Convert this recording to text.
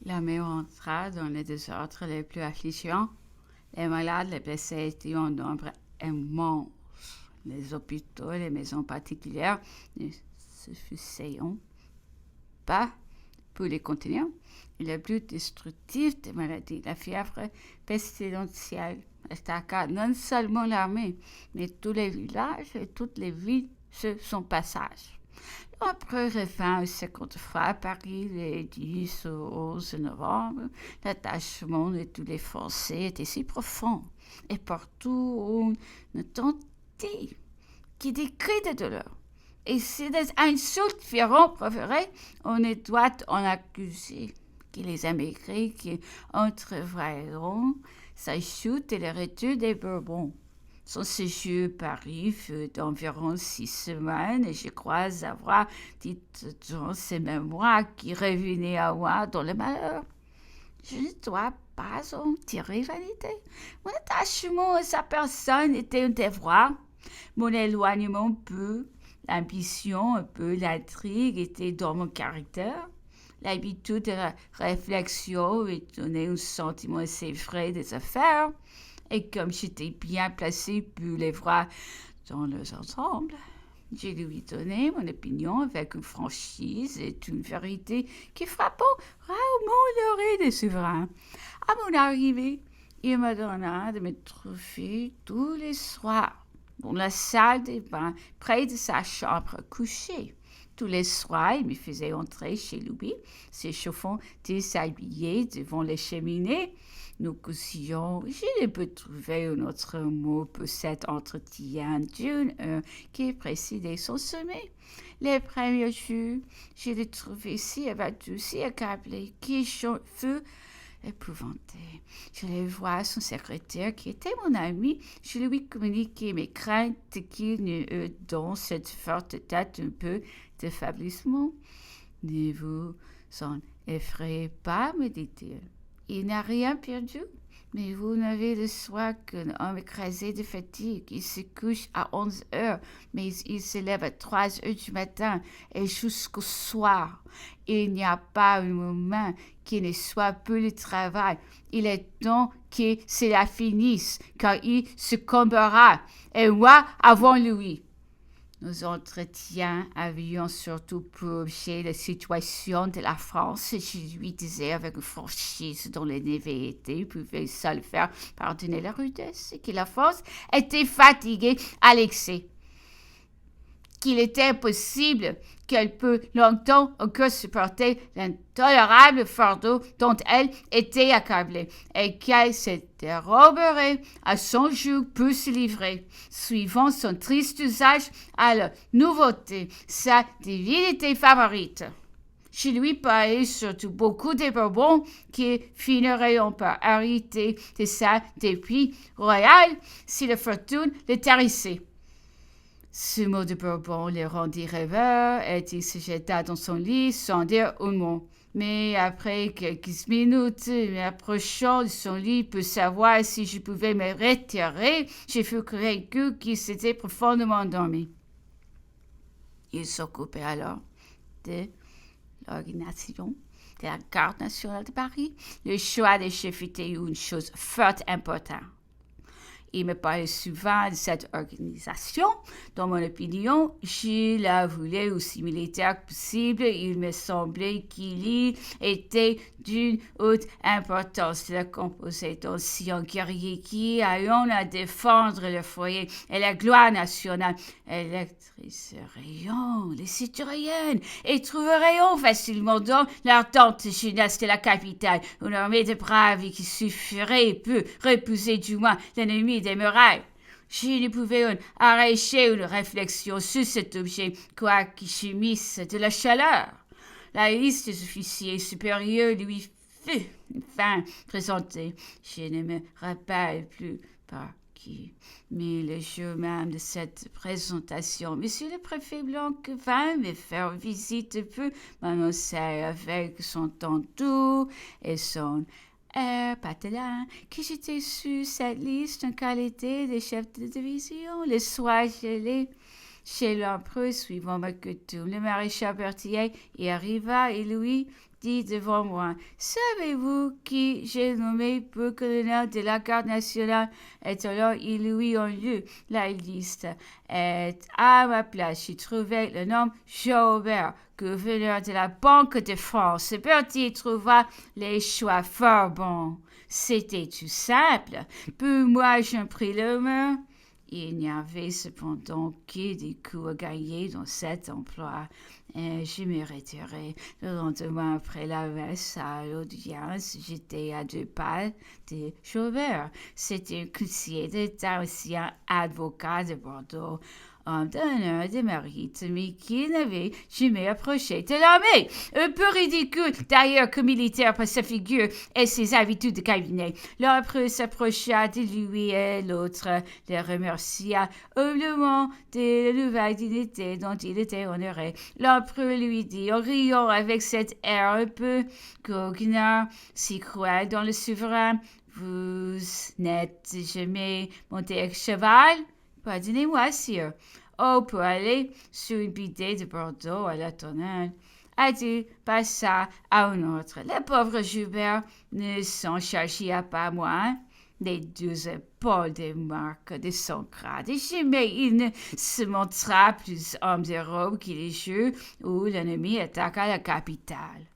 L'armée entra dans les désordres les plus affligeants. Les malades, les blessés étaient en nombre immense. Les hôpitaux, les maisons particulières ne suffisaient pas pour les contenir. Et le plus destructif des maladies, la fièvre pestilentielle, attaqua non seulement l'armée, mais tous les villages et toutes les villes sur son passage. Après revint au second fois à Paris les 10 au 11 novembre. L'attachement de tous les Français était si profond, et partout on entendit qui des cris de douleur. Et si des insultes furent proférées, on ne doit en accuser que les émigrés qui entrevoiront sa chute et le retour des Bourbons. Son séjour à Paris fut d'environ 6 semaines et je crois avoir dit dans ses mémoires qu'il revenait à moi dans le malheur. Je ne dois pas en tirer vanité. Mon attachement à sa personne était un devoir. Mon éloignement peu, l'ambition un peu, l'intrigue était dans mon caractère. L'habitude de la réflexion et donnait un sentiment assez frais des affaires. Et comme j'étais bien placée pour les voir dans leurs ensembles, je lui donnai mon opinion avec une franchise et une vérité qui frappant rarement l'oreille des souverains. À mon arrivée, il me donna de me trouver tous les soirs dans la salle des bains près de sa chambre couchée. Tous les soirs, il me faisait entrer chez lui, s'échauffant déshabillé devant les cheminées. Nous causions, je ne peux trouver un autre mot pour cet entretien d'une heure qui précédait son sommeil. Les premiers jours, je l'ai trouvé si abattu, si accablé, que je fus épouvanté. Je allai voir son secrétaire, qui était mon ami. Je lui communiquai mes craintes qu'il n'y eût dans cette forte tête un peu d'affaiblissement. Ne vous en effrayez pas, me dit-il. Il n'a rien perdu, mais vous n'avez de soi qu'un homme écrasé de fatigue. Il se couche à 11 heures, mais il se lève à 3 heures du matin et jusqu'au soir. Il n'y a pas un moment qui ne soit pour le travail. Il est temps que cela finisse, car il succombera, et moi avant lui. Nos entretiens avaient surtout pour objet la situation de la France, et je lui disais avec une franchise dont les névéités pouvaient seul faire pardonner la rudesse, et que la France était fatiguée à l'excès, qu'il était impossible qu'elle peut longtemps encore supporter l'intolérable fardeau dont elle était accablée, et qu'elle se déroberait à son joug pour se livrer, suivant son triste usage, à la nouveauté, sa divinité favorite. Je lui parlais surtout beaucoup des Bourbons qui finiraient par hériter de sa dépit royale si la fortune les tarissait. Ce mot de Bourbon le rendit rêveur et il se jeta dans son lit sans dire un mot. Mais après quelques minutes, m'approchant de son lit pour savoir si je pouvais me retirer, je fus convaincu qu'il s'était profondément endormi. Il s'occupait alors de l'organisation de la garde nationale de Paris. Le choix des chefs était une chose fort importante. Il me parlait souvent de cette organisation. Dans mon opinion, je la voulais aussi militaire que possible. Il me semblait qu'il y était d'une haute importance. La composait d'anciens guerriers qui ayant à défendre le foyer et la gloire nationale, électriserions les citoyennes et trouverions facilement dans l'ardente jeunesse de la capitale une armée de braves qui suffirait pour repousser du moins l'ennemi des murailles. Je ne pouvais arracher une réflexion sur cet objet, quoique je misse de la chaleur. La liste des officiers supérieurs lui fut enfin présentée. Je ne me rappelle plus par qui, mais le jour même de cette présentation, monsieur le préfet Blanc vint me faire visite pour m'annoncer avec son ton doux et son patelin, que j'étais sur cette liste en qualité de chef de division. Le soir, j'allais chez l'empereur suivant ma coutume. Le maréchal Berthier y arriva et lui dit devant moi, « Savez-vous qui j'ai nommé pour colonel de la garde nationale? » Et alors ils lui ont lu la liste. Et à ma place, j'ai trouvé le nom Jaubert, gouverneur de la Banque de France. Bertie trouva les choix fort bons. C'était tout simple. Pour moi, j'en pris le main. Il n'y avait cependant que des coups à gagner dans cet emploi, et je me retirai. Le lendemain après la messe à l'audience, j'étais à 2 pas de Jaubert. C'était un conseiller d'État, aussi un avocat de Bordeaux, homme d'honneur, de mérite, mais qui n'avait jamais approché de l'armée. Un peu ridicule, d'ailleurs, que militaire par sa figure et ses habitudes de cabinet. L'empereur s'approcha de lui et l'autre le remercia humblement de la nouvelle dignité dont il était honoré. L'empereur lui dit, en riant avec cet air un peu coquin, si cruel dans le souverain, « Vous n'êtes jamais monté à cheval? » « Pardonnez-moi, sire. »« Oh, pour aller sur une bidée de Bordeaux à la tonnelle. » Adieu passa à un autre. Le pauvre Joubert ne s'en chargea pas moins. Les 2 épaules des marques de son grade. Et jamais il ne se montra plus homme de robe qu'il les jours où l'ennemi attaqua la capitale.